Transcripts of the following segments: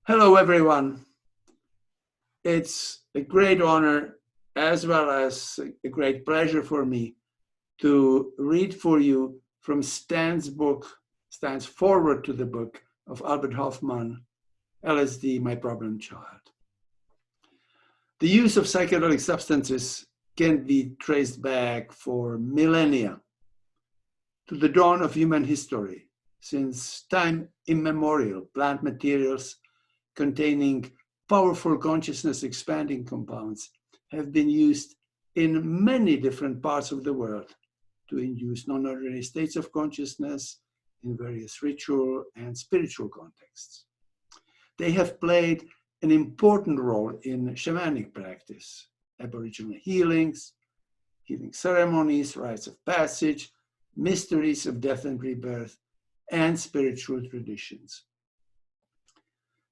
Hello, everyone. It's a great honor as well as a great pleasure for me to read for you from Stan's forward to the book of Albert Hofmann, LSD, My Problem Child. The use of psychedelic substances can be traced back for millennia to the dawn of human history. Since time immemorial, plant materials containing powerful consciousness expanding compounds have been used in many different parts of the world to induce non-ordinary states of consciousness in various ritual and spiritual contexts. They have played an important role in shamanic practice, Aboriginal healings, healing ceremonies, rites of passage, mysteries of death and rebirth, and spiritual traditions.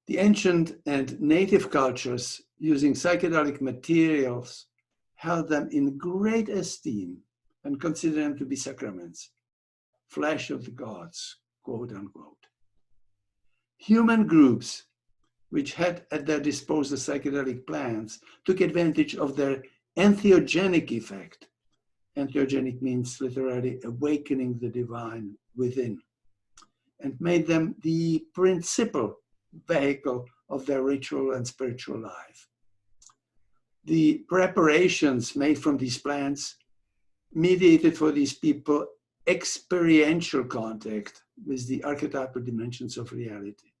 The ancient and native cultures using psychedelic materials held them in great esteem and considered them to be sacraments, flesh of the gods, quote unquote. Human groups which had at their disposal psychedelic plants took advantage of their entheogenic effect. Entheogenic means literally awakening the divine within, and made them the principal vehicle of their ritual and spiritual life. The preparations made from these plants mediated for these people experiential contact with the archetypal dimensions of reality,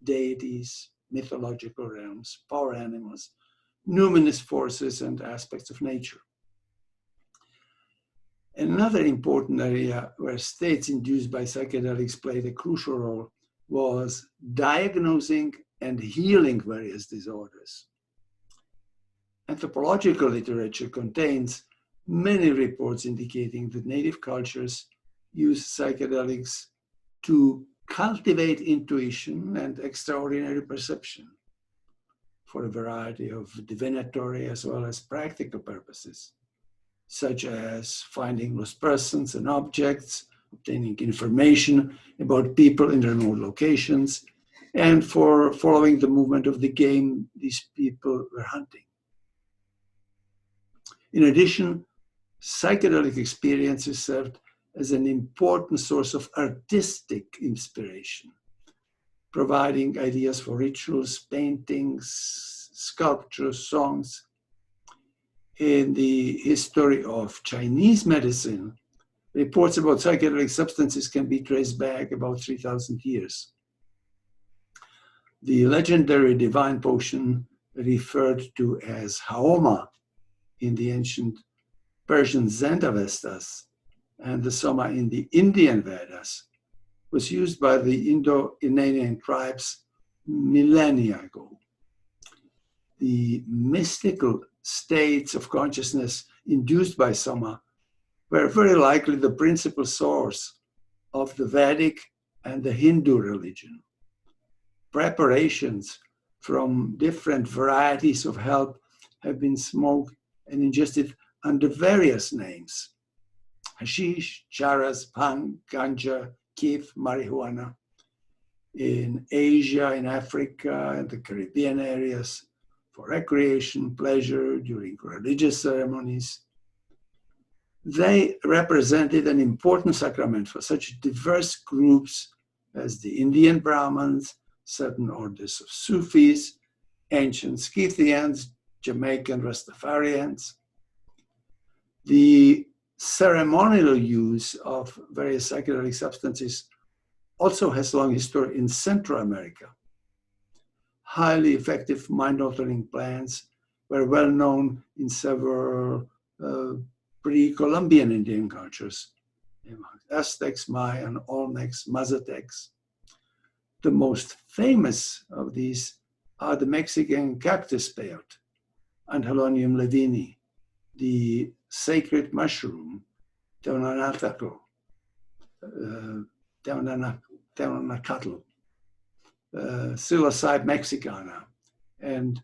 deities, mythological realms, power animals, numinous forces, and aspects of nature. Another important area where states induced by psychedelics played a crucial role was diagnosing and healing various disorders. Anthropological literature contains many reports indicating that native cultures use psychedelics to cultivate intuition and extraordinary perception for a variety of divinatory as well as practical purposes, such as finding lost persons and objects, obtaining information about people in remote locations, and for following the movement of the game these people were hunting. In addition, psychedelic experiences served as an important source of artistic inspiration, providing ideas for rituals, paintings, sculptures, songs. In the history of Chinese medicine, reports about psychedelic substances can be traced back about 3,000 years. The legendary divine potion referred to as Haoma in the ancient Persian Zendavestas and the Soma in the Indian Vedas was used by the Indo-Iranian tribes millennia ago. The mystical states of consciousness induced by Soma were very likely the principal source of the Vedic and the Hindu religion. Preparations from different varieties of herb have been smoked and ingested under various names: hashish, charas, bhang, ganja, kiff, marijuana. In Asia, in Africa, and the Caribbean areas, for recreation, pleasure, during religious ceremonies. They represented an important sacrament for such diverse groups as the Indian Brahmins, certain orders of Sufis, ancient Scythians, Jamaican Rastafarians. The ceremonial use of various psychedelic substances also has long history in Central America. Highly effective mind-altering plants were well known in several pre-Columbian Indian cultures, Aztecs, Mayan, Olmecs, Mazatecs. The most famous of these are the Mexican cactus peyote, Anhelonium levini, the sacred mushroom, Teonanacatl, Psilocybe mexicana, and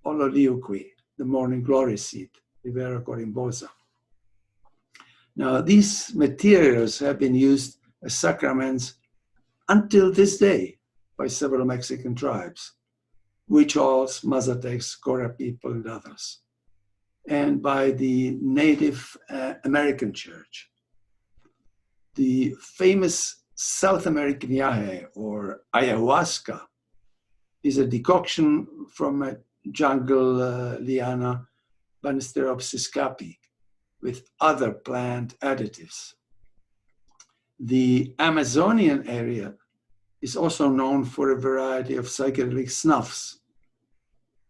Ololiuqui, the morning glory seed, Rivera corimbosa. Now, these materials have been used as sacraments until this day by several Mexican tribes, Huichols, Mazatecs, Cora people, and others, and by the Native American Church. The famous South American yahe, or ayahuasca, is a decoction from a jungle liana, Banisteriopsis capi, with other plant additives. The Amazonian area is also known for a variety of psychedelic snuffs,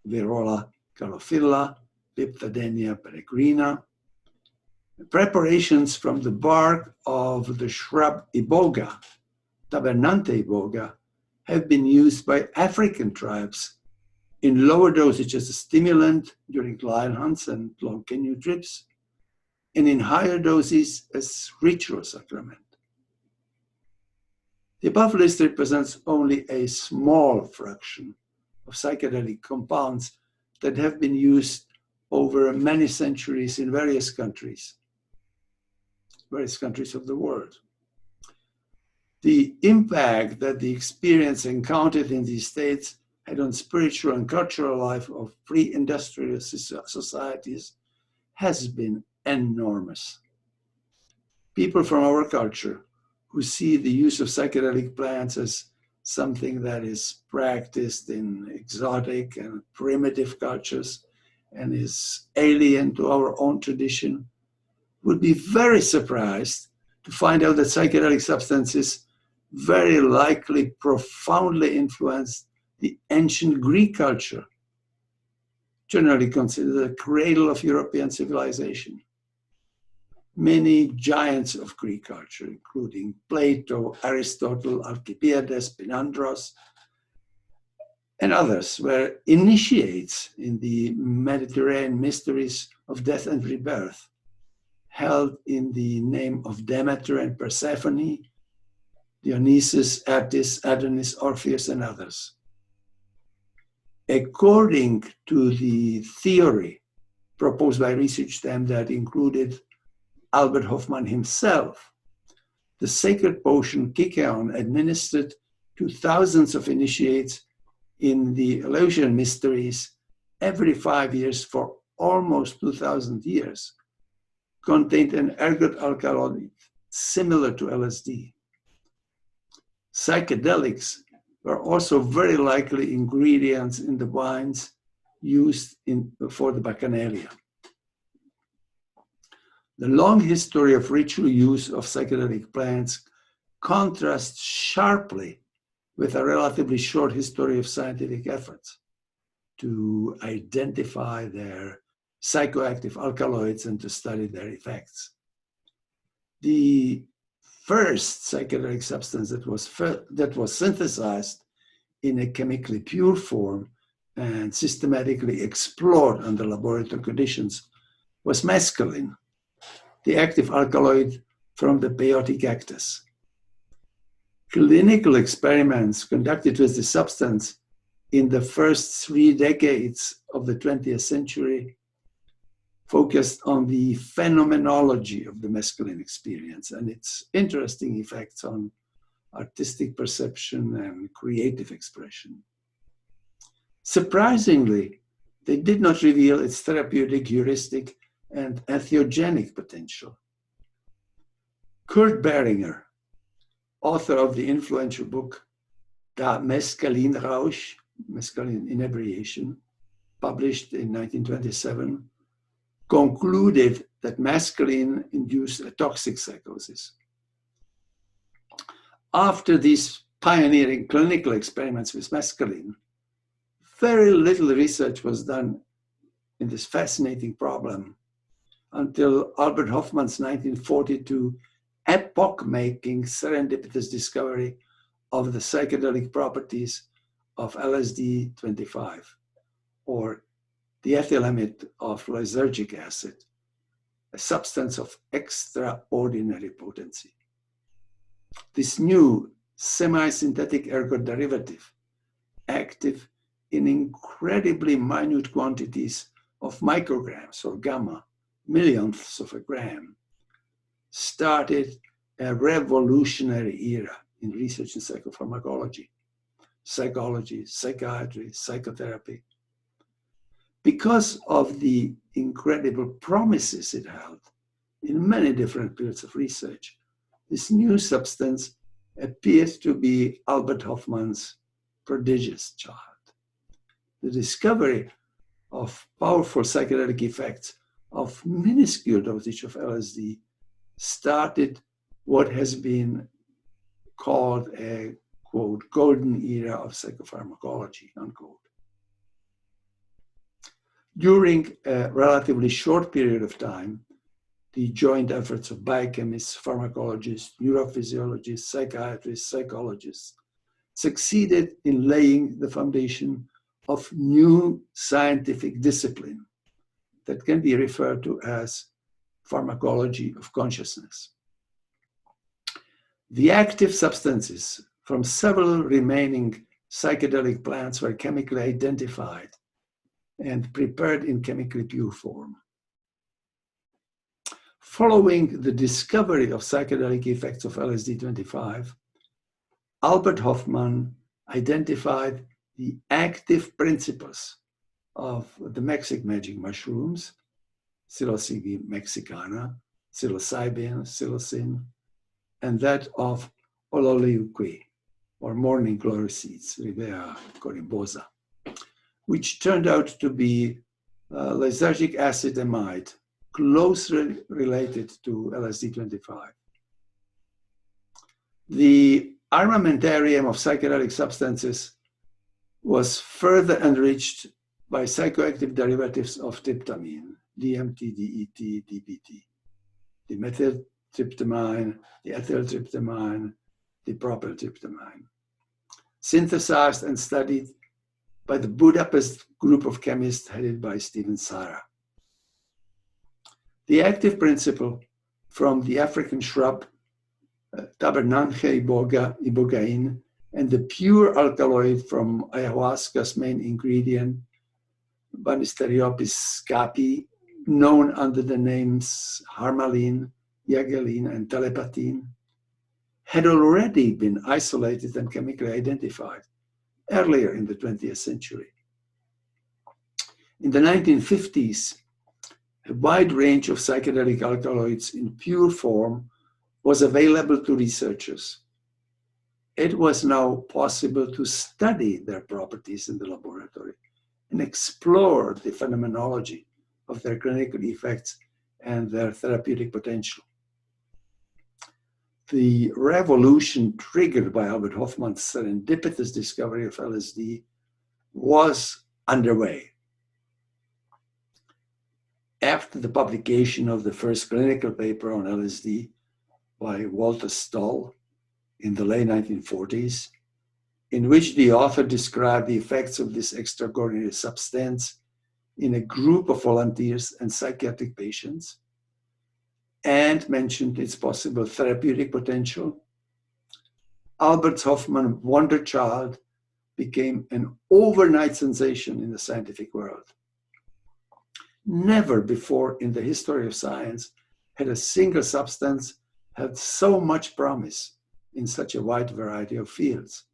Virola calophylla, Liptadenia peregrina. Preparations from the bark of the shrub iboga, Tabernante iboga, have been used by African tribes in lower dosage as a stimulant during lion hunts and long canoe trips, and in higher doses as ritual sacrament. The above list represents only a small fraction of psychedelic compounds that have been used over many centuries in various countries of the world. The impact that the experience encountered in these states had on spiritual and cultural life of pre-industrial societies has been enormous. People from our culture who see the use of psychedelic plants as something that is practiced in exotic and primitive cultures and is alien to our own tradition would be very surprised to find out that psychedelic substances very likely profoundly influenced the ancient Greek culture, generally considered the cradle of European civilization. Many giants of Greek culture, including Plato, Aristotle, Alcibiades, Pinandros, and others, were initiates in the Mediterranean mysteries of death and rebirth, held in the name of Demeter and Persephone, Dionysus, Attis, Adonis, Orpheus, and others. According to the theory proposed by research team that included Albert Hofmann himself, the sacred potion Kykeon, administered to thousands of initiates in the Eleusinian mysteries every 5 years for almost 2,000 years, contained an ergot alkaloid similar to LSD. Psychedelics were also very likely ingredients in the wines used for the Bacchanalia. The long history of ritual use of psychedelic plants contrasts sharply with a relatively short history of scientific efforts to identify their psychoactive alkaloids and to study their effects. The first psychedelic substance that was synthesized in a chemically pure form and systematically explored under laboratory conditions was mescaline, the active alkaloid from the peyote cactus. Clinical experiments conducted with the substance in the first 3 decades of the 20th century focused on the phenomenology of the mescaline experience and its interesting effects on artistic perception and creative expression. Surprisingly, they did not reveal its therapeutic, heuristic, and entheogenic potential. Kurt Beringer, author of the influential book Der Mescalinrausch, Mescaline Inebriation, published in 1927, concluded that mescaline induced a toxic psychosis. After these pioneering clinical experiments with mescaline, very little research was done in this fascinating problem until Albert Hofmann's 1942 epoch-making serendipitous discovery of the psychedelic properties of LSD-25, or the ethylamide of lysergic acid, a substance of extraordinary potency. This new semi-synthetic ergot derivative, active in incredibly minute quantities of micrograms or gamma, millionths of a gram, started a revolutionary era in research in psychopharmacology. psychology, psychiatry, psychotherapy. Because of the incredible promises it held in many different fields of research, this new substance appeared to be Albert Hofmann's prodigious child. The discovery of powerful psychedelic effects of minuscule dosage of LSD started what has been called a, quote, golden era of psychopharmacology, unquote. During a relatively short period of time, the joint efforts of biochemists, pharmacologists, neurophysiologists, psychiatrists, psychologists succeeded in laying the foundation of new scientific discipline that can be referred to as pharmacology of consciousness. The active substances from several remaining psychedelic plants were chemically identified and prepared in chemically pure form. Following the discovery of psychedelic effects of LSD-25, Albert Hofmann identified the active principles of the Mexican magic mushrooms, Psilocybe mexicana, psilocybin, psilocin, and that of ololiuqui, or morning glory seeds, Rivea corymbosa, which turned out to be lysergic acid amide, closely related to LSD-25. The armamentarium of psychedelic substances was further enriched by psychoactive derivatives of tryptamine, DMT, DET, DPT, the methyltryptamine, the ethyltryptamine, the propyltryptamine, synthesized and studied by the Budapest group of chemists headed by Stephen Sara. The active principle from the African shrub Tabernanche ibogaine and the pure alkaloid from ayahuasca's main ingredient, Banisteriopsis scapi, known under the names harmaline, yagelin, and telepathine, had already been isolated and chemically identified earlier in the 20th century. In the 1950s, a wide range of psychedelic alkaloids in pure form was available to researchers. It was now possible to study their properties in the laboratory and explore the phenomenology of their clinical effects and their therapeutic potential. The revolution triggered by Albert Hofmann's serendipitous discovery of LSD was underway. After the publication of the first clinical paper on LSD by Walter Stoll in the late 1940s, in which the author described the effects of this extraordinary substance in a group of volunteers and psychiatric patients, and mentioned its possible therapeutic potential, Albert Hofmann Wonder Child became an overnight sensation in the scientific world. Never before in the history of science had a single substance had so much promise in such a wide variety of fields.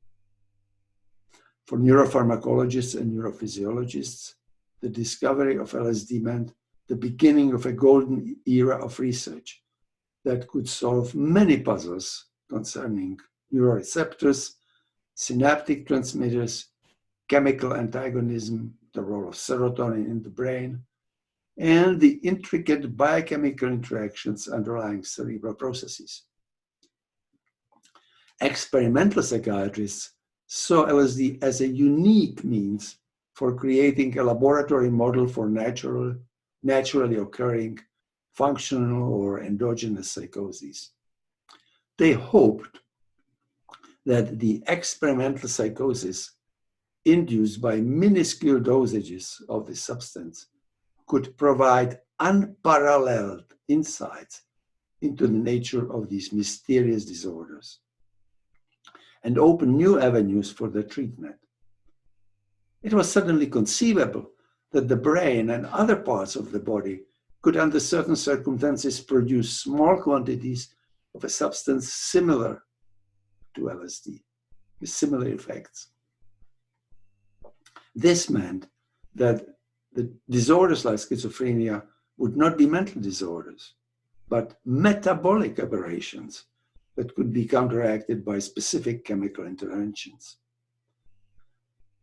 For neuropharmacologists and neurophysiologists, the discovery of LSD meant the beginning of a golden era of research that could solve many puzzles concerning neuroreceptors, synaptic transmitters, chemical antagonism, the role of serotonin in the brain, and the intricate biochemical interactions underlying cerebral processes. Experimental psychiatrists saw LSD as a unique means for creating a laboratory model for naturally occurring functional or endogenous psychoses. They hoped that the experimental psychosis induced by minuscule dosages of the substance could provide unparalleled insights into the nature of these mysterious disorders and open new avenues for their treatment. It was suddenly conceivable that the brain and other parts of the body could, under certain circumstances, produce small quantities of a substance similar to LSD, with similar effects. This meant that the disorders like schizophrenia would not be mental disorders, but metabolic aberrations that could be counteracted by specific chemical interventions.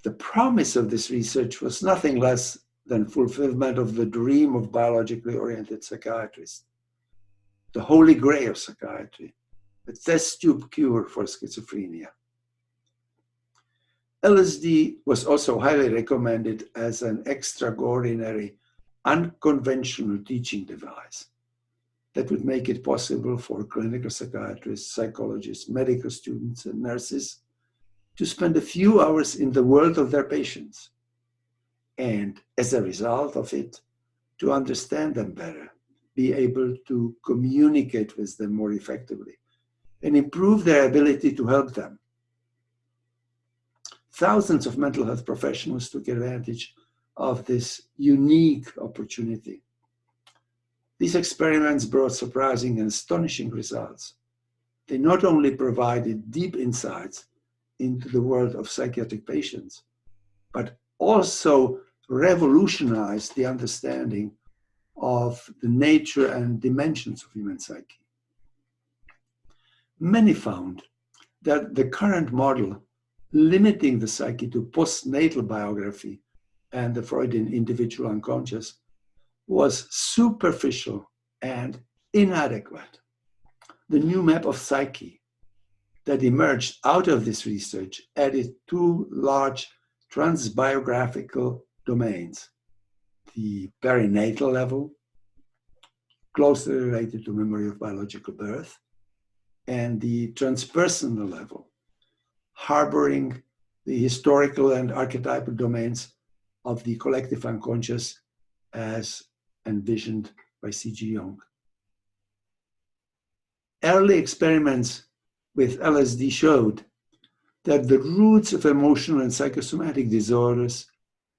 The promise of this research was nothing less than fulfillment of the dream of biologically oriented psychiatrists, the holy grail of psychiatry, a test tube cure for schizophrenia. LSD was also highly recommended as an extraordinary, unconventional teaching device that would make it possible for clinical psychiatrists, psychologists, medical students, and nurses to spend a few hours in the world of their patients, and as a result of it, to understand them better, be able to communicate with them more effectively, and improve their ability to help them. Thousands of mental health professionals took advantage of this unique opportunity. These experiments brought surprising and astonishing results. They not only provided deep insights into the world of psychiatric patients, but also revolutionized the understanding of the nature and dimensions of human psyche. Many found that the current model, limiting the psyche to postnatal biography and the Freudian individual unconscious, was superficial and inadequate. The new map of psyche that emerged out of this research added two large transbiographical domains: the perinatal level, closely related to memory of biological birth, and the transpersonal level, harboring the historical and archetypal domains of the collective unconscious as envisioned by C.G. Jung. Early experiments with LSD showed that the roots of emotional and psychosomatic disorders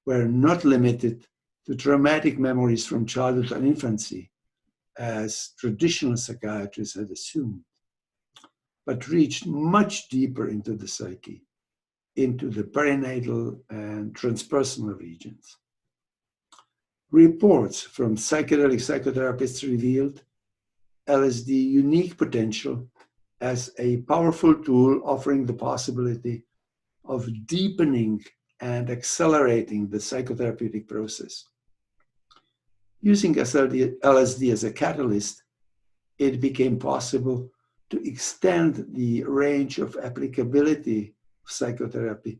were not limited to traumatic memories from childhood and infancy, as traditional psychiatrists had assumed, but reached much deeper into the psyche, into the perinatal and transpersonal regions. Reports from psychedelic psychotherapists revealed LSD's unique potential as a powerful tool offering the possibility of deepening and accelerating the psychotherapeutic process. Using LSD as a catalyst, it became possible to extend the range of applicability of psychotherapy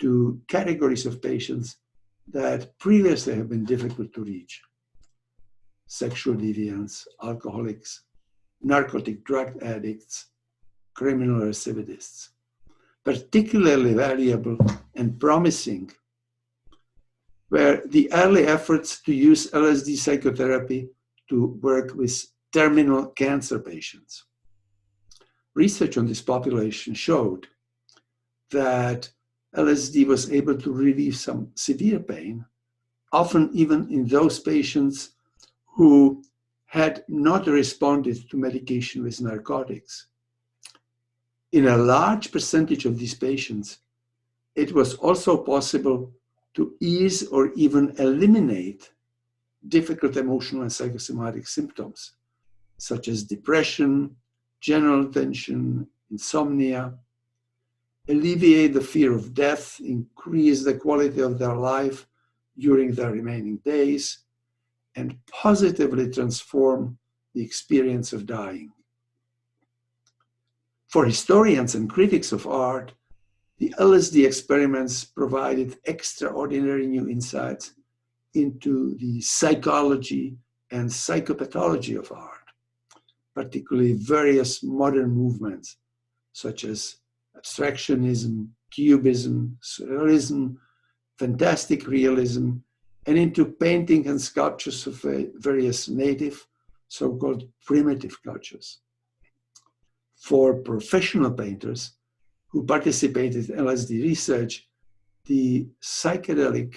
to categories of patients that previously have been difficult to reach: sexual deviants, alcoholics, narcotic drug addicts, criminal recidivists. Particularly valuable and promising were the early efforts to use LSD psychotherapy to work with terminal cancer patients. Research on this population showed that LSD was able to relieve some severe pain, often even in those patients who had not responded to medication with narcotics. In a large percentage of these patients, it was also possible to ease or even eliminate difficult emotional and psychosomatic symptoms, such as depression, general tension, insomnia, alleviate the fear of death, increase the quality of their life during their remaining days, and positively transform the experience of dying. For historians and critics of art, the LSD experiments provided extraordinary new insights into the psychology and psychopathology of art, particularly various modern movements such as abstractionism, cubism, surrealism, fantastic realism, and into painting and sculptures of various native, so-called primitive cultures. For professional painters who participated in LSD research, the psychedelic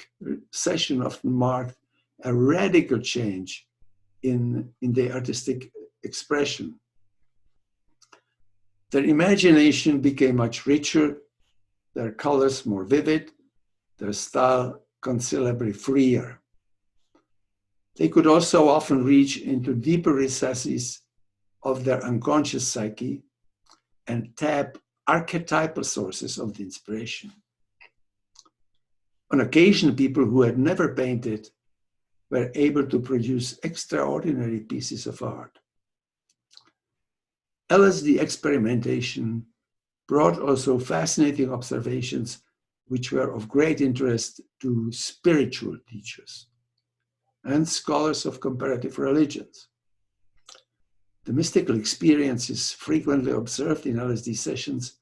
session often marked a radical change in their artistic expression. Their imagination became much richer, their colors more vivid, their style considerably freer. They could also often reach into deeper recesses of their unconscious psyche and tap archetypal sources of the inspiration. On occasion, people who had never painted were able to produce extraordinary pieces of art. LSD experimentation brought also fascinating observations which were of great interest to spiritual teachers and scholars of comparative religions. The mystical experiences frequently observed in LSD sessions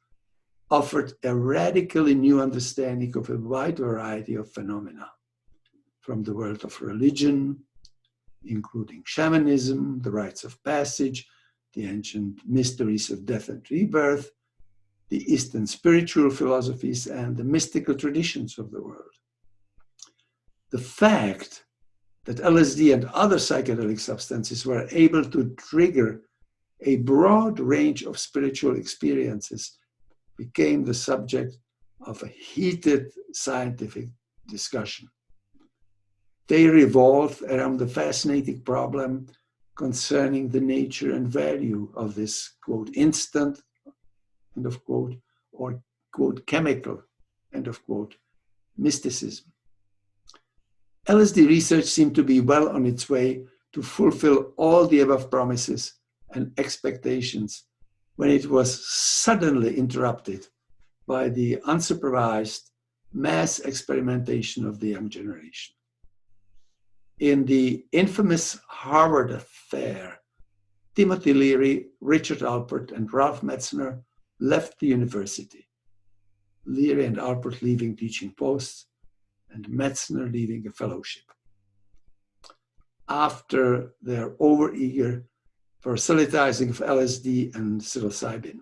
offered a radically new understanding of a wide variety of phenomena, from the world of religion, including shamanism, the rites of passage, the ancient mysteries of death and rebirth, the Eastern spiritual philosophies, and the mystical traditions of the world. The fact that LSD and other psychedelic substances were able to trigger a broad range of spiritual experiences became the subject of a heated scientific discussion. They revolved around the fascinating problem concerning the nature and value of this, quote, instant, end of quote, or, quote, chemical, end of quote, mysticism. LSD research seemed to be well on its way to fulfill all the above promises and expectations when it was suddenly interrupted by the unsupervised mass experimentation of the young generation. In the infamous Harvard affair, Timothy Leary, Richard Alpert, and Ralph Metzner left the university, Leary and Alpert leaving teaching posts, and Metzner leaving a fellowship, after their overeager proselytizing of LSD and psilocybin.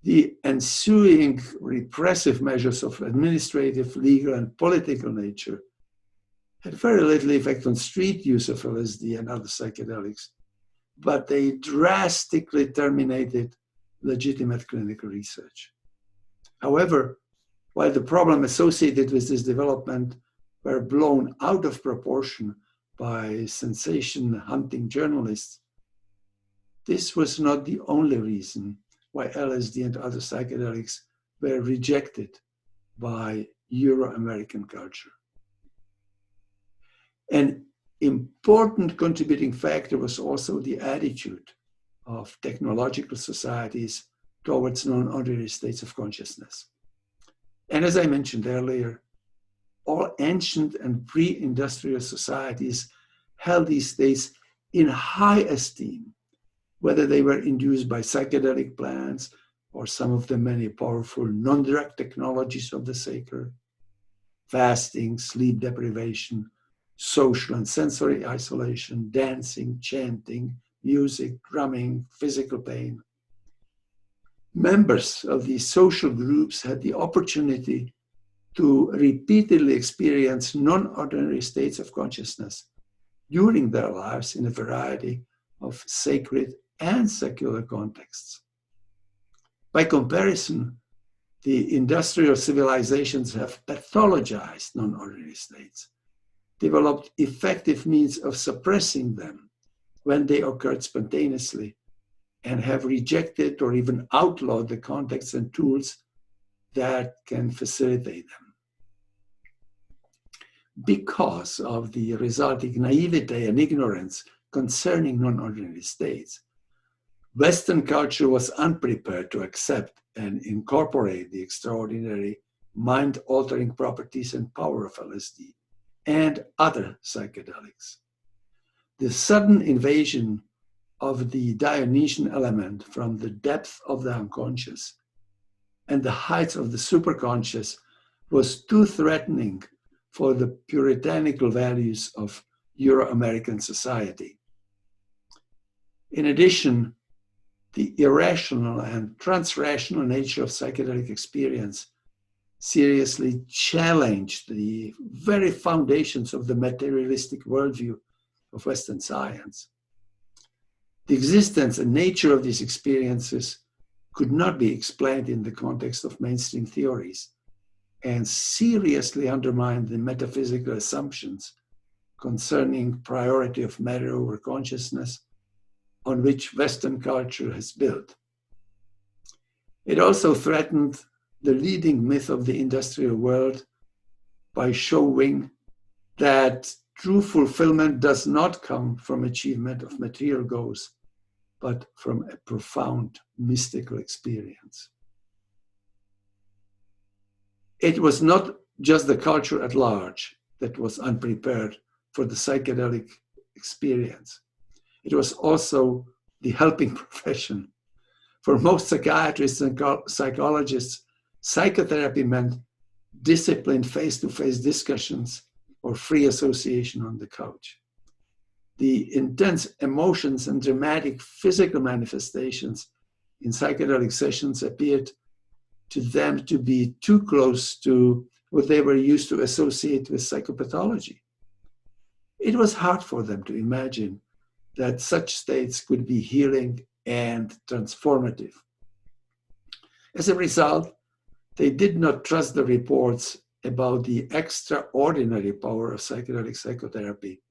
The ensuing repressive measures of administrative, legal, and political nature had very little effect on street use of LSD and other psychedelics, but they drastically terminated legitimate clinical research. However, while the problem associated with this development were blown out of proportion by sensation-hunting journalists, this was not the only reason why LSD and other psychedelics were rejected by Euro-American culture. An important contributing factor was also the attitude of technological societies towards non-ordinary states of consciousness. And as I mentioned earlier, all ancient and pre-industrial societies held these states in high esteem, whether they were induced by psychedelic plants or some of the many powerful non-drug technologies of the sacred, fasting, sleep deprivation, social and sensory isolation, dancing, chanting, music, drumming, physical pain. Members of these social groups had the opportunity to repeatedly experience non-ordinary states of consciousness during their lives in a variety of sacred and secular contexts. By comparison, the industrial civilizations have pathologized non-ordinary states, developed effective means of suppressing them when they occurred spontaneously, and have rejected or even outlawed the contexts and tools that can facilitate them. Because of the resulting naivete and ignorance concerning non-ordinary states, Western culture was unprepared to accept and incorporate the extraordinary mind-altering properties and power of LSD and other psychedelics. The sudden invasion of the Dionysian element from the depth of the unconscious and the heights of the superconscious was too threatening for the puritanical values of Euro-American society. In addition, the irrational and transrational nature of psychedelic experience seriously challenged the very foundations of the materialistic worldview of Western science. The existence and nature of these experiences could not be explained in the context of mainstream theories, and seriously undermined the metaphysical assumptions concerning priority of matter over consciousness on which Western culture has built. It also threatened the leading myth of the industrial world by showing that true fulfillment does not come from achievement of material goals, but from a profound mystical experience. It was not just the culture at large that was unprepared for the psychedelic experience. It was also the helping profession. For most psychiatrists and psychologists, psychotherapy meant disciplined face-to-face discussions or free association on the couch. The intense emotions and dramatic physical manifestations in psychedelic sessions appeared to them to be too close to what they were used to associate with psychopathology. It was hard for them to imagine that such states could be healing and transformative. As a result, they did not trust the reports about the extraordinary power of psychedelic psychotherapy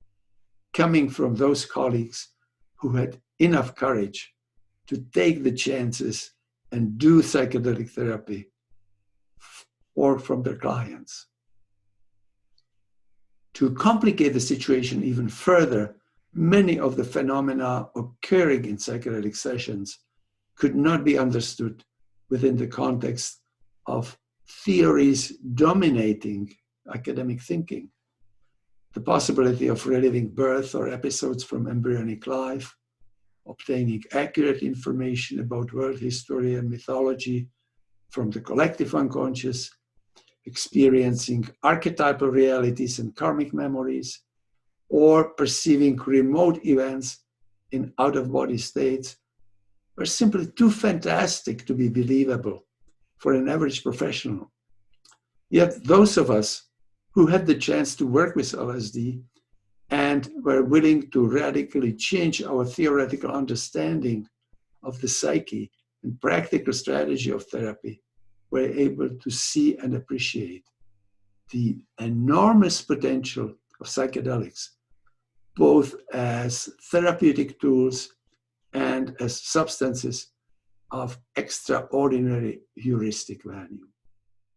coming from those colleagues who had enough courage to take the chances and do psychedelic therapy, or from their clients. To complicate the situation even further, many of the phenomena occurring in psychedelic sessions could not be understood within the context of theories dominating academic thinking. The possibility of reliving birth or episodes from embryonic life, obtaining accurate information about world history and mythology from the collective unconscious, experiencing archetypal realities and karmic memories, or perceiving remote events in out-of-body states were simply too fantastic to be believable for an average professional. Yet those of us who had the chance to work with LSD and were willing to radically change our theoretical understanding of the psyche and practical strategy of therapy were able to see and appreciate the enormous potential of psychedelics, both as therapeutic tools and as substances of extraordinary heuristic value.